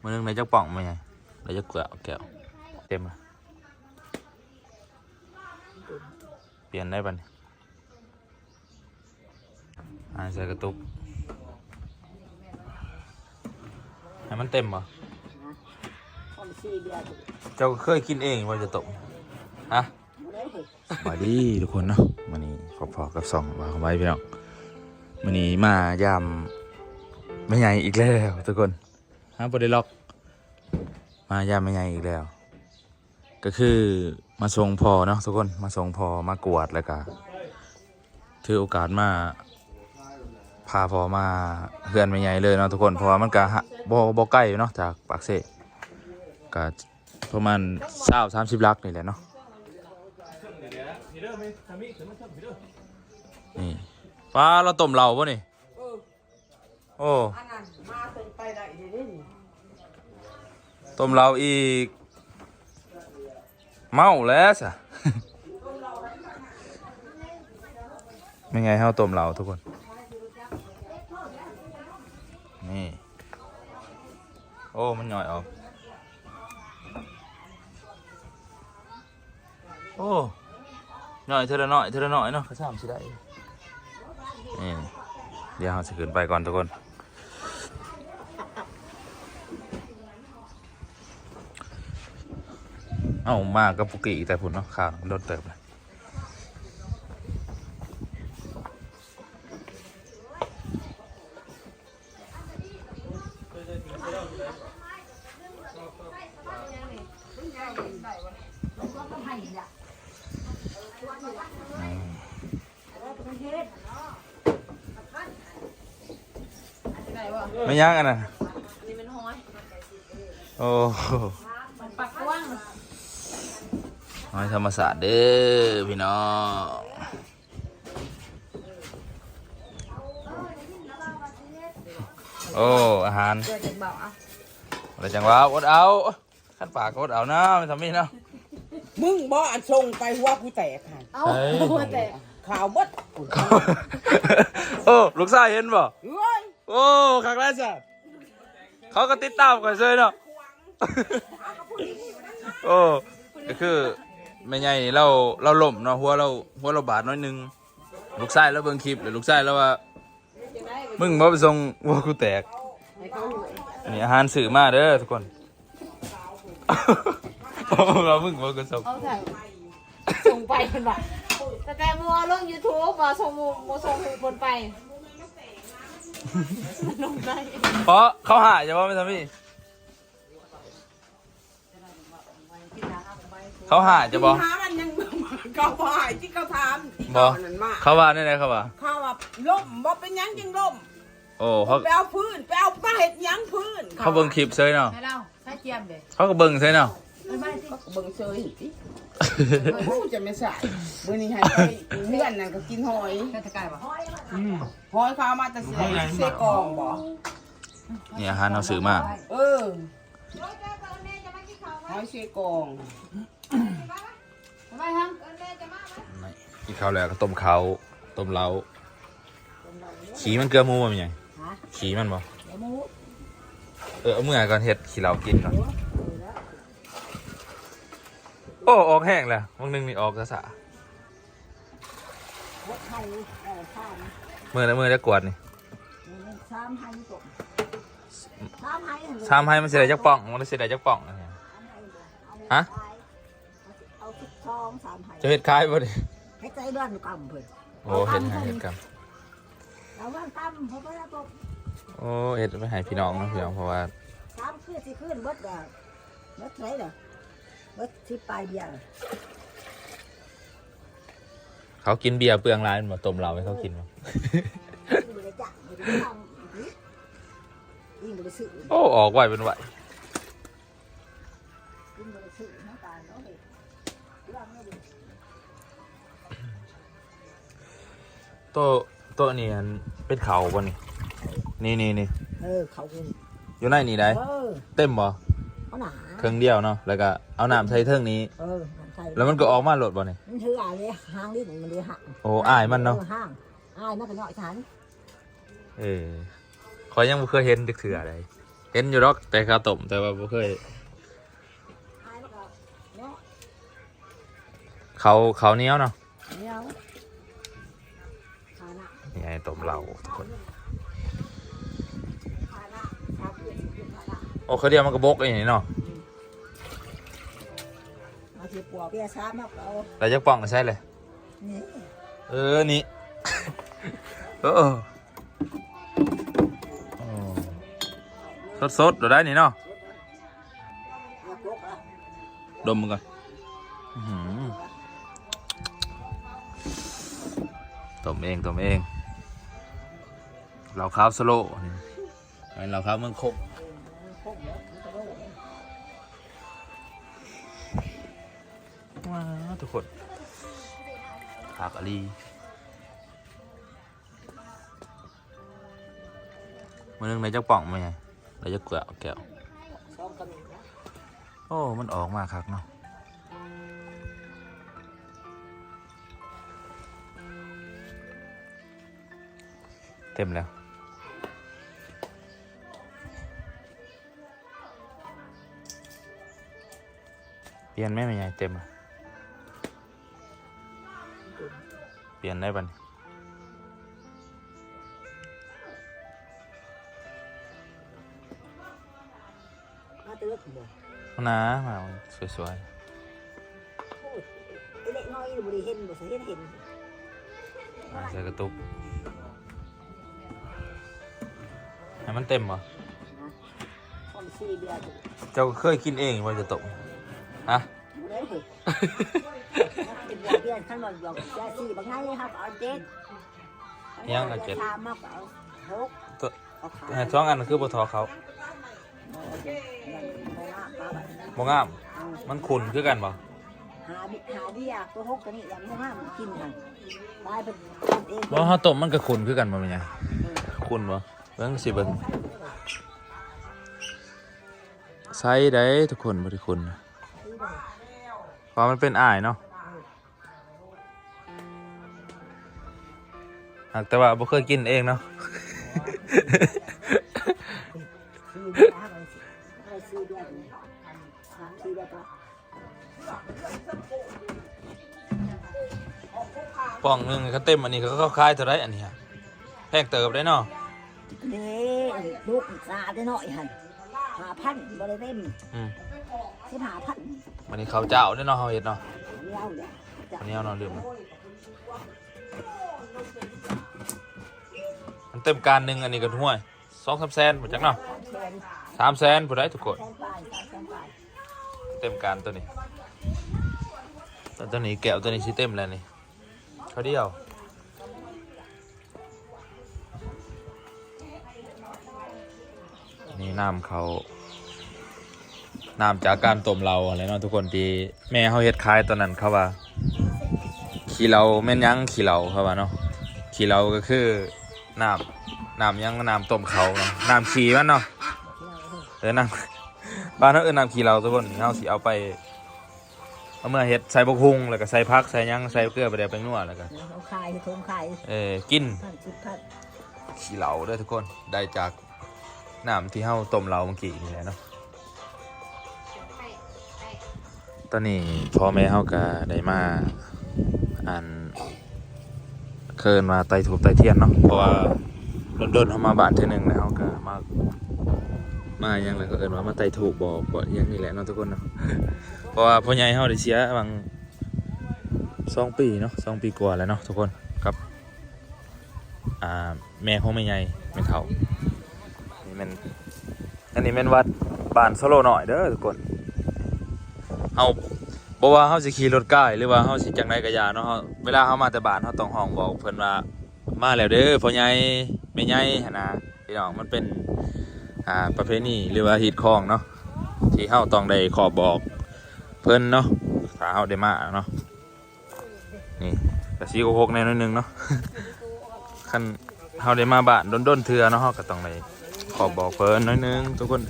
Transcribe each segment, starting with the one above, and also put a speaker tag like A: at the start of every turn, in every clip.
A: มื้อนึงในจักป่องมาไงในจักแก้วเต็มละเปลี่ยนได้ป่ะเนี่ยใส่กระตุกให้มันเต็มป่ะเจ้าเคยกินเองว่าจะตกฮะมาดีทุกคนเนาะวันนี้พอกับ2มาเข้าไปพี่น้องวันนี้มายามไม่ใหญ่อีกแล้วทุกคนฮะบริล็อกมายามไม่ใหญ่อีกแล้วก็คือมาส่งพอเนาะทุกคนมาส่งพอมากวดแล้วก็ถือโอกาสมาพาพอมาเฮือนไม่ใหญ่เลยเนาะทุกคนเพราะว่ามันก็บ่ใกล้เนาะจากปากเสก็ประมาณ20-30 ลักนี่แหละเนาะนี่ฟ้าเราต้มเราป่ะนี่โอ้ต้มเราอีกเมาแล้วสะ ไม่ไงให้เราต้มเราทุกคนนี่โอ้มันหน่อยออกโอ้หน่อยเท่าน้อยเนาะเขาทำสิได้นี่เดี๋ยวเราจะขึ้นไปก่อนทุกคนเอามากกับปุกิแต่ผุนเนาะข้างโดนเติบเลยไม่ยากอ่ะนะนี่มันห้อยโอ้ปักกว้างห้อยธรรมศาสตร์เด้อพี่น้องโอ้อาหารอะไรจังวะอดเอาขั้นปากอดเอานะไม่ทำนี่เนาะ
B: มึงบ่อันส่งไปหัวกูแตกค่ะ
C: เอาหัวแตก
B: ข่าวบด
A: โอ้ลูกชายเห็นบ่
B: เฮ้ย
A: โอ้ครั้งแรกจ้ะเขาก็ติดตามกันเลยเนาะโอ้ก็คือไม่ใหญ่นี่เราล้มเนาะหัวเราบาดน้อยนึงลูกชายแล้วเบิ่งคลิปหรือลูกชายแล้วว่ามึงบ่ไปส่งหัวกูแตกนี่อาหารสื่อมาเด้อทุกคนเรามึงบ่กูส่ง
C: เอาแต่ส่งไปคนบ่แต่มัวลง YouTube มาส่งมัวส่งคนไปลงได้
A: เพราะเขาหาจะว่าไม่ทำพี่เขาหาจะบอก
B: มันยังเขาหายที่เขาทำ
A: บอกเขาว่าเนี่ยเขาว่า
B: เขาว่าล่มบ่เป็นยังจึงล่ม
A: โอ้เขา
B: ไปเอาพื้นไปเอาป้าเห็ดยังพื้น
A: เขาเบิ่งคลิปเซยเนาะ
C: ให้เราใช้เจียมเลย
A: เขาก็เบิ่งเซยเนาะ
B: เขาเบิ่งเซยสิกูจะไม่ใส่มื้อนี้ให้ไปเพื่อนนั่นก็กินหอย
C: แค่ตะไคร้บ่
B: หอยเขามาแต่เสกองบ่
A: นี่อาหารเราซื้อมา
B: หอยเสกอง
C: ไปครับ
A: กินข้าวแล้วก็ต้มเขาต้มเล้าขี้มันเกลือมูมันยังขี้มันบ่เอาเมื่อก่อนเห็ดขี้เรากินก่อนโอ้ออกแห้งแล้ววันนึงนี่ออกกระสาเมื่อได้กวดนี่3 ให้มันเสียดายจักป่องมันเสียดายจักป่องฮะจะเห็ดคล้ายป่ะดิ
B: ให้ใจด้านกำเพิ่น
A: โอ้เห็ดกำ
B: เอาว่ากำเพราะว่าตก
A: โอ้เห็ดไม่ให้พี่น้องนะพี่น้องเพราะว่า
B: 3คืน4คืนเบิดแล้วเบิดไหนล่ะเบิดที่ปลายเบียร์
A: เขากินเบียร์เปลืองร้านมาต้มเราให้เขากินมั้งโอ้ออกไหวเป็นไหวโต๊ะนี่เป็นเขาป่ะนี่
B: เขา
A: อยู่ในนี่ได้เต็มบ่เครื่องเดียวเนาะแล้วก็เอาน้ำใส่เทิงนี้แล้วมันก็ออกมาโหลดบ่เนี่ย
B: มันถืออะไรห้างนี่มันเลยหัก
A: โอ้อายมันเนาะ
B: ห้างอายมันก็ย่อยฉัน
A: ขอยยังไม่เคยเห็นเถื่ออะไร เห็นอยู่ดอกแต่ข้าวต้มแต่ว่าบ่เคยเขาเหนี้ยวเนาะ
C: เดี๋ยวขาหน้า
A: นี่ไงต้มเหล้าทุกคน
C: ขาหน้าขาเปลี่ยนขาหน้า
A: โอ้เขาเดียวมันก็บกอย่างนี้เนาะ
C: มาที่ปัวเปียช้ามากเอา
A: แล้วจะป่องก็ใช่เลย
C: นี่
A: นี่ สดๆเราได้นี่เนาะ
C: มาปลุกอ่ะ
A: ดมมันก่อนต้มเองเราข้าวสโลนี่เราข้าวเมืองคงว้าวทุกคนผักอะลีมันนึงในเจ้าป่องไหมไงเราจะเกลือแก้ว
C: ซ้อมกันอีกนะ
A: โอ้มันออกมาครับเนาะเต็มแล้วเปลี่ยนไหมไม่ใหญ่เต็มอะเปลี่ยนได้ปะเนี่ย
C: มาตึกบ่
A: เอานะมาสวย
C: โอ้ยไอ้เล็กน้อยนี่บ่ได้เห็นบ่สิเห็น
A: ๆใส่กระตุกให้มันเต็มเหรอ
C: นะคนซีเบียร์
A: เจ้าเคยกินเองว่าจะตกฮะ
C: บ่ได้เห็นเป็นบัวเบียร์ขั้นบ่บอกยาซีบางไงครับเอาเจ็ดชามากเอาหก
A: ตัว
C: เอาขา
A: ช่องอันนั้นคือปทอเขาบ่งามมันขุ่นคือกันบ่
C: หาเบียร์ตัวหกตัวนี้อย่างนี้ห้ามกินกันตายเป็นเอง
A: บ่เขาต้มมันก็ขุ่นคือกันบ่แม่นไงขุ่นบ่เบิ่งสิเบิ่งใส่ได้ทุกคนบ่ได้ขุ่นเพราะมันเป็นอ้ายเนาะหากแต่ว่าบ่เคยกินเองเนาะ
C: ซื้อเบียร์ให้ซื้อเบียร์ซื้อเบียร์ตัว
A: ป่องหนึงเขาเต็มอันนี้เขาคายเท่าไรอันนี้ฮะแพงเติบได้เนาะ
C: นี่ลูกสาได้หน่อยหัน5,000บ่ได้เต็ม 15,000
A: วันนี้เขาเจ้าได้เนาะเขาเฮ็ดเนาะ
C: เดียวเด้อ
A: อันนี้เอาเนาะลืมนะมันเต็มการหนึงอันนี้ก็ห่วย 2-3 แสนบ่จักเนาะ 3 แสนผู้ใดทุกคน เต็มการตัวนี้ตัวนี้แก้วตัวนี้สิเต็มแล้วนี่เขาเดียวนี่น้ำเขาน้ำจากการต้มเราอะไรเนาะทุกคนที่แม่เขาเฮ็ดขายตอนนั้นเขาว่าขี้เราแม่นยังขี้เราเขาว่าเนาะขี้เราก็คือน้ำยังน้ำต้มเขาเนาะน้ำขี้มันเนาะน้ำบ้านเขาน้ำขี้เราทุกคนเขาสิเอาไปเอาเมื่อเฮ็ดใส่บกฮุงแล้วก็ใส่ผักใส่ยังใส่เกลือไปเดี๋ยวไปนัวแล้วก็
C: เอาขายทงขาย
A: กิน
C: 10,000
A: ขี้เหลาด้วยทุกคนได้จากน้ำที่เฮาต้มเหลาเมื่อกี้นี่แหละเนาะตอนนี้พ่อแม่เฮาก็ได้มาอ่านเคินมาไต่ถูกไต่เทียนเนาะเพราะว่าโดนๆเฮามาบ้านเทื่อนึงแล้วเฮาก็มายังแล้วก็เอิ้นว่ามาไต่ถูกบ่ยังนี่แหละเนาะทุกคนเนาะ เพราะว่าพ่อใหญ่เฮาได้เสียบาง2 ปีเนาะ2 ปีกว่าแล้วเนาะทุกคนครับแม่ของแม่ใหญ่แม่เฒ่านี่มันอันนี้แม่นวัดบ้านโซโลหน่อยเด้อทุกคนเฮาบ่ว่าเฮาสิขี่รถใกล้หรือว่าเฮาสิจังไดก็อย่าเนาะเวลาเฮามาแต่บ้านเฮาต้องห้องบอกเพิ่นว่ามาแล้วเด้อพ่อใหญ่แม่ใหญ่หั่นนะพี่น้องมันเป็นประเพณีหรือว่าฮีตของเนาะที่เฮาต้องได้ขอบอกเพิ่นเนาะถ้าเฮาได้มาเนาะนี่ก็สิโกหกแน่นอนนึงเนาะ คันเฮาได้มาบ้านด้นๆเทื่อเนาะเฮาก็ต้องได้ขอบอกเพิ่นหน่อยนึงทุกคน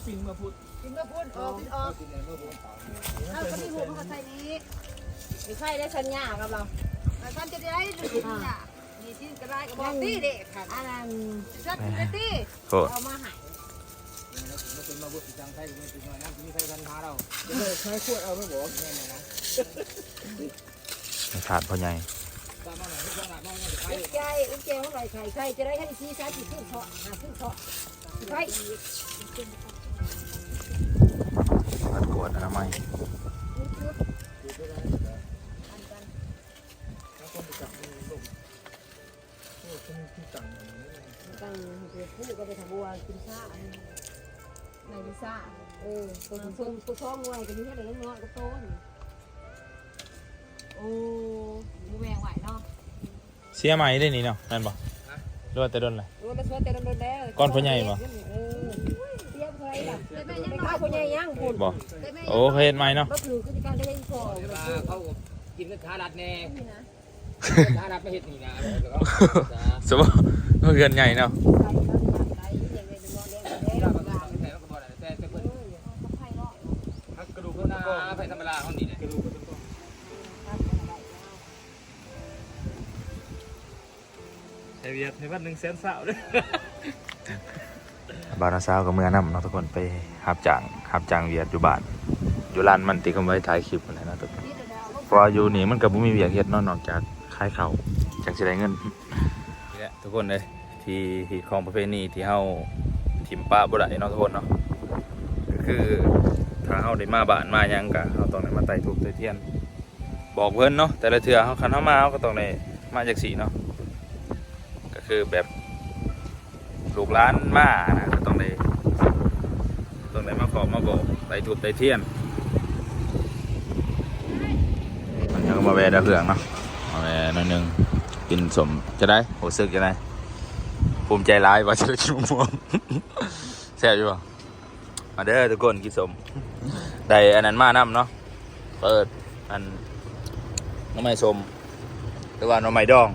C: ปิงมาพูดออกเอาก็มีหัวมันก็ใส่นี้ไม่ใช่ได้ชัญญากับเราแต่ท่านจะได้ดูชัญญานี่
D: กินกระไรกับบอกตีเด็กค่ะ
C: อันนั้น
D: ชัดตี
A: โคตร
C: เอามาให้
B: มันเป็นมาบุตรจังไทยมันเป็นมาน้ำมีใครกันหาเราเลยใช้ขวดเอาไม่บอกแค่ไหนนะ
A: ไม่ขาดพ่อใหญ่
B: ตามมาหน่อยทุกอย่างมองกันไป
C: อุ้งใจอุ้งใจของใครจะได้ให้ชี้ซ้ายชี้ขึ้นเถาะขึ้นเถาะไป
A: ปัดกวดอนามัย
C: ตั้งผู้ก็ไปทำบัวกินข้าว
D: ในพิซซ่า
C: ตัวท้องงวยกันนี่แค่ไหนเนาะก็โตน
D: โอ้มูแวงไหวเนาะ
A: เสียไหมได้นี่เนาะนั่นบ่หรือว่าแต่โดนเลย
C: โอ้แล้วสวดแต่โดนแล้ว
A: ก้อนพ่อใหญ่บ่
C: เตรียมใครล่ะไม่ข้าวพ่อใหญ่ย่างคุณ
A: บ่โอ้เคยเห็นไหมเนาะ
C: ก็คือการได้ยินพอ
B: เขากินกันขาดัดแน่ขาดัดไม่เห็ดนี่นะ
A: สมมติว่าเกินใหญ่เนาะ
B: กระดูกหน้าไปธรรมดาเขานี่เนี่ยกระดูก
E: ไอเวียดให้วัน100,000สาวด้วย
A: บาวนาซาวกับเมื่อนำเนาะทุกคนไปหับจ้างเวียดอยู่บ้านอยู่ร้านมันติคำไว้ถ่ายคลิปอะไรนะทุกคนเพราะว่าอยู่นี่มันก็บ่มีเวียกเฮ็ดเนาะนอกจากขายข้าวจังสิได้เงินนี่แหละทุกคนเลยที่ของประเพณีที่เฮาถิ่มป้าบ่ได้เนาะทุกคนเนาะก็คือถ้าเฮาได้มาบ้านมาหยังก็เฮาต้องได้มาไต่ทุกข์ไต่เทียนบอกเพิ่นเนาะแต่ละเทื่อเฮาคันเฮามาเฮาก็ต้องได้มาจักซี่เนาะก็คือแบบลูกหลานมานะก็ต้องได้มาขอมาบอกไต่ทุบไต่เทียนมันยังมาแวะดาวเรืองเนาะมาแวะหน่อยหนึงกินสมจะได้โหซึกจะได้ภูมิใจร้ายว่าจะได้กินมะม่วง แซ่บอยู่ป่ะมาเด้อทุกคนกินสมได้อันนั้นมาน้ำเนาะเปิดอันน้ำไม้สมหรือว่าน้ำไม้ดอง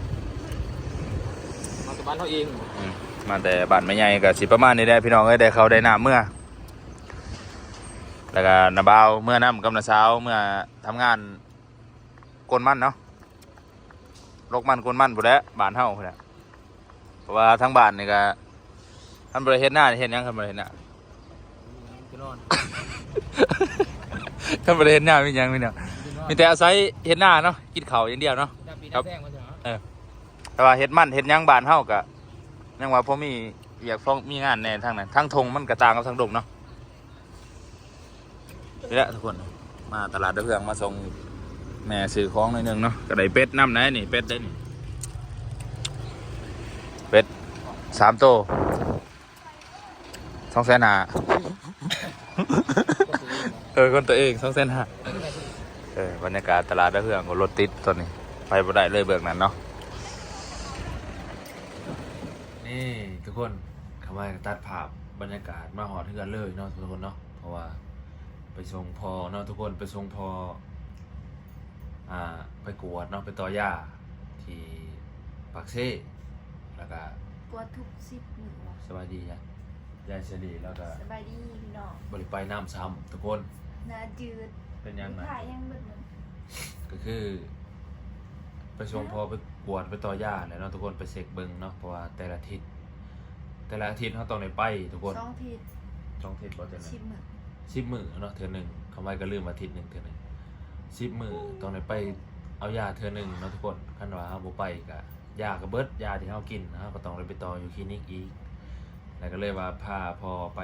B: มาสบานเขาเอง
A: มาแต่บ้านไม่ใหญ่กับสิประมาณนี้ได้พี่น้องเอ้ยได้เขาได้น้ำเมื่อแล้วก็นาบ่าวเมื่อน้ำกับนาสาวเมื่อทำงานกวนมันเนาะลกมันกวนมันพุ่นแหล้วบ้านเฮาพุ่นแหละเพราะว่าทั้งบ้านนี่ก็ท่านบริเฮ็ดหน้าเฮ็ดหยังท่านบริเฮ็ดหน้า
B: จะนอน
A: ท่านบริเฮ็ดหน้ามีหยังมีเนี่ยมีแต่อาศัยเฮ็ดหน้าเนาะกินข้าวอย่างเดียวเนาะ
B: ครับแท่งมาเถอะ
A: แต่ว่าเฮ็ดมันเฮ็ดหยังบ้านเฮาก็ยังว่าพอมีอยากฟ้องมีงานแน่ทางนั้นทางทงมันก็ต่างกับทางดงเนาะนี่แหละทุกคนมาตลาดดาวเรืองมาส่งแม่ซื้อของหน่อยหนึงเนาะก็ได้เป็ดน้ำไหนนี่เป็ดได้นี่เป็ด3 โต250,000คนตัวเอง250,000บรรยากาศตลาดดาวเรืองก็รถติดตอนนี้ไปบ่ได้เลยเบิกนั้นเนาะนี่ทุกคนคำว่าตัดภาพบรรยากาศมาหอดเทือนเลยเนาะทุกคนเนาะเพราะว่าไปส่งพอเนาะทุกคนไปส่งพอไปกวดเนาะไปต่อย่าที่ปากเซ่แล้วก็
D: กวดทุก10มื้อ
A: สบายดีจ้ะยายเฉลีแล้วก็
D: สบายดีพี่น้อง
A: บริไปน้ำซ้ำทุกคน
D: หน้าจืด
A: เป็นยังไง
D: ถ่ายยังเบิด
A: ก็คือไปส่งพอไปกวดไปต่อย่าเลยเนาะทุกคนไปเสกเบิงเนาะเพราะว่าแต่ละอาทิตย์เขาต้องได้ไปทุกคน
D: 2ทิศ
A: ช่องเทศบ่เท่านั้น
D: 10มื้อ
A: 10 มื้อเนาะเทื่อหนึงคำไว้ก็ลืมอาทิตย์หนึงเทื่อหนึง10 มื้อต้องได้ไปเอายาเทื่อหนึงเนาะทุกคนคันว่าเฮาบ่ไปก็ยาก็เบิดยาที่เฮากินเฮาก็ต้องไปต่ออยู่คลินิกอีกแล้วก็เลยว่าพาพอไป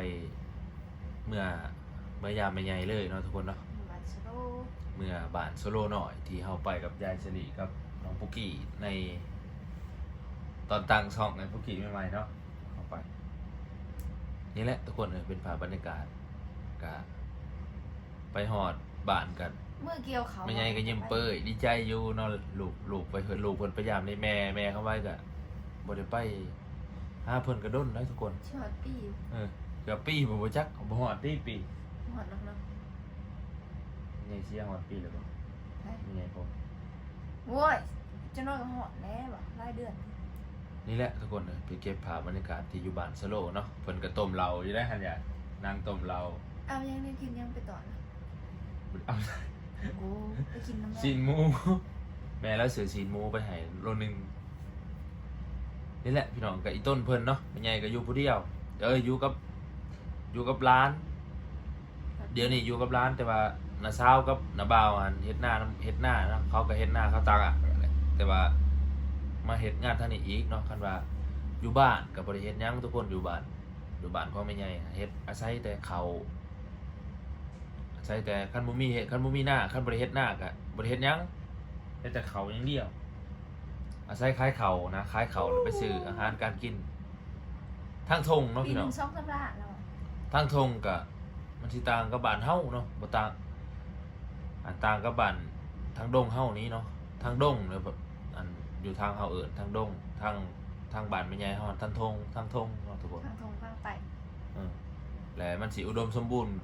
A: เมื่อยามไม่ใหญ่เลยเนาะทุกคนเนาะ
D: บัดสโล
A: เมื่อบ้านโซโล่หน่อยที่เฮาไปกับยายสิริกับน้องปุกกี้ในตอนตั้งช่องในปุกกี้ใหม่ๆเนาะเข้าไปนี่แหละทุกคนเป็นภาพบรรยากาศกะไปหอดบ้านกัน
D: เมื่อเกี่ยวเขา
A: ไม่ใหญ่ก็ยิ้มเป้ยดีใจอยู่เนาะลูกไปเพิ่นลูกเพิ่นพยายามในแม่เข้าไว้ก็บ่ได้ไปหาเพิ่นก็ด้นได้ทุกคน
D: ชอดปี
A: เกือบปีบ่จักบ่ฮอดปี
D: หอดนัก
A: ใหญ่เสียฮอดปีแล้วบ่ไม่ใหญ่พอ
D: ๆโว้ยจะนอนกับหอดแน่บ่รายเดือน
A: นี่แหละทุกคนไปเก็บภาพบรรยากาศที่อยู่บ้านสโลเนาะเพิ่นก็ต้มเหล้าอยู่ได้หั่นอย่านางต้มเหล้า
D: เอายังได้กินยังไปต่อนะ
A: เอา
D: โอ้ไปกินน้ำ
A: ซีนหมูแม่แล้วซื้อซีนหมูไปให้โลนึง นี่แหละพี่น้องกับอีต้นเพิ่นเนาะเป็นไงก็อยู่ผู้เดียวอยู่กับร้าน เดี๋ยวนี้อยู่กับร้านแต่ว่าน้าสาวกับน้าบ่าวอันเฮ็ดหน้าเนาะเขาก็เฮ็ดหน้าเขาตักอ่ะแต่ว่ามาเฮ็ดงานทางนี้อีกเนาะคันว่าอยู่บ้านก็บ่ได้เฮ็ดหยังทุกคนอยู่บ้านของแม่ใหญ่เฮ็ดอาศัยแต่เขาอาศัยแต่คันบ่มีหน้าคันบ่ได้เฮ็ดหน้าก็บ่ได้เฮ็ดหยังเฮ็ดแต่เขาอย่างเดียวอาศัยขายเขานะขายเขาแล้วไปซื้ออาหารการกินทางทงเนาะ
D: ปี
A: พี่
D: ห
A: น้
D: นึ่
A: อง
D: งสองสามล้านแล้วอะ
A: ทางทงก็มันสิต่างกับบ้านเฮาเนาะบ่ต่างต่างกับบ้านทางดงเฮานี้เนาะทางดงเนี่ยแบบอันอยู่ทางเฮาทางดงทางบ้านแม่ใหญ่เฮาทางทงเนาะทุกคน
D: ทางทงข้างไป
A: และมันสิอุดมสมบูรณ์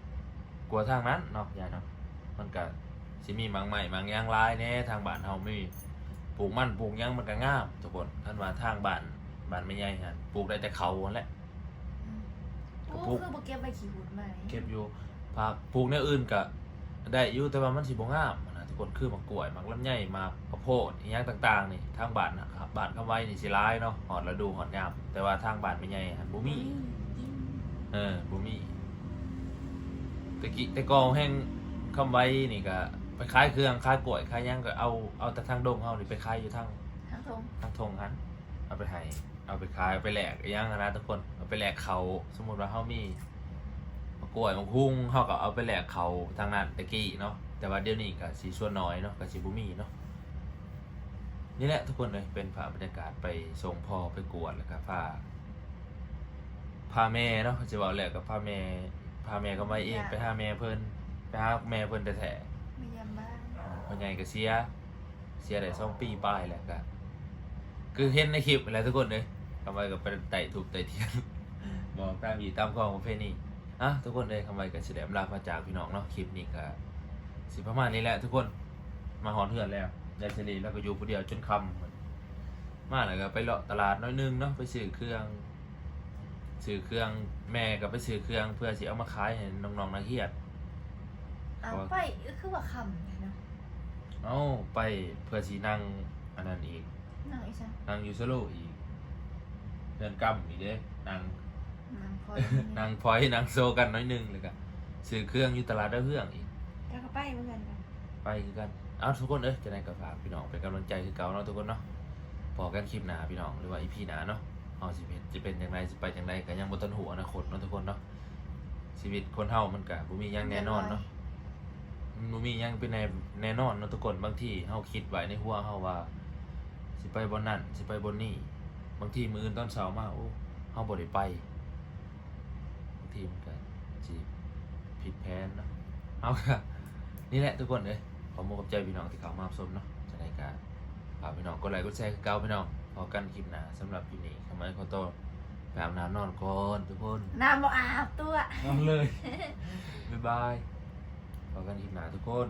A: กว่าทางนั้นเนาะยายเนาะมันก็สิมีหมางใหม่หมางยางลายแน่ทางบ้านเฮามีปลูกมันปลูกหยังมันก็งามทุกคนคันว่าทางบ้านแม่ใหญ่หั่นปลูกได้แต่เขานั่นแหละ
D: โอ้คือบ่เก็บใบขี้หูดมานี่
A: เก็บอยู่ผักปลูกแนวอื่นก็ได้อยู่แต่ว่ามันสิบ่งามนะทุกคนคือมะกล้วยมะลำไยมะข้าวโพดอีหยังต่างๆนี่ทางบ้านนะครับบ้านคำไว้นี่สิหลายเนาะหอดฤดูหอดยามแต่ว่าทางบ้านไม่ใหญ่หั่นบ่มีบ่มีแต่กองแห่งคำไว้นี่ก็ไปขายเครื่องขายกล้วยขายหยังก็เอาแต่ทางดงเฮานี่ไปขายอยู่ทาง
D: ทางทง
A: ทงหันเอาไปให้เอาไปขายเอาไปแลกอีหยังนะทุกคนเอาไปแลกเขาสมมุติว่าเฮามี กล้วยมังคุงเขาก็เอาไปแลกเขาทางนั้นตะกี้เนาะแต่ว่าเดี๋ยวนี้ก็สีส่วนน้อยเนาะก็สีบุมีเนาะนี่แหละทุกคนเลยเป็นภาพบรรยากาศไปส่งพ่อไปกวดแล้วก็พาแม่เนาะจะบอกแหละกับพาแม่ก็ไม่เองไปหาแม่เพิ่นไปหาแม่เพิ่นแท้
D: ไม่ยามบ้าน
A: ๆพ่อใหญ่ก็เสียได้2 ปีป้ายแหละก็คือเห็นในคลิปอะไรทุกคนเลยทำไมก็ไปไต่ถูกไต่เทียนบอกตามอีตามของประเพณีทุกคนเลยทำไมก็แสดงลามาจากพี่น้องเนาะคลิปนี้ก็สิประมาณนี้แหละทุกคนมาหอนเถื่อนแล้วยายเฉลีแล้วก็อยู่ผู้เดียวจนค่ำมาแล้วก็ไปเลาะตลาดน้อยนึงเนาะไปซื้อเครื่องแม่ก็ไปซื้อเครื่องเพื่อสิเอามาขายให้น้องๆนักเรียน
D: เอาไปคือว่าคำนี่เนาะ
A: เอาไปเพื่อสินั่งอันนั้นอีก
D: นั่งอีสัง
A: นั่งยูโซโลอีกเดินกำอีกเด้นั่ง
D: นั่งคอย
A: นั่งพอยนั่งโซกันน้อยนึงเลยก็ซื้อเครื่องอยู่ตลาดดาวเรืองอีก
D: แล้วก็ไปเหมือนกันกัน
A: ไปคือกันเอาทุกคนจะได้กับฝากพี่น้องเป็นกำลังใจคือเก่าเนาะทุกคนเนาะพอกันคลิปหน้าพี่น้องหรือว่าอีพีหน้าเนาะเอาสิจะเป็นอย่างไรสิไปอย่างไรก็ยังบ่ต้นหัวอนาคตเนาะทุกคนเนาะชีวิตคนเฮามันก็บ่มีหยังแน่นอนเนาะมันบ่มีหยังเป็นแน่นอนเนาะทุกคนบางทีเฮาคิดไว้ในหัวเฮาว่าสิไปบ่นั่นสิไปบ่นี่บางทีมื้ออื่นตอนเช้ามาโอ้เฮาบ่ได้ไปบางทีมันก็สิผิดแผนเนาะเอาค่ะนี่แหละทุกคนเอ้ยขอมอบใจพี่น้องที่เข้ามารับชมเนาะจะได้การฝากพี่น้องกดไลค์กดแชร์คือเก่าพี่น้องพอกันคลิปหน้าสำหรับคลิปนี้ทำไมขอโทษไปอาบน้ำนอนก่อนทุกคน
D: น้ำบ่อาบตัว
A: นอนเลย บ๊ายบายพอกันคลิปหน้าทุกคน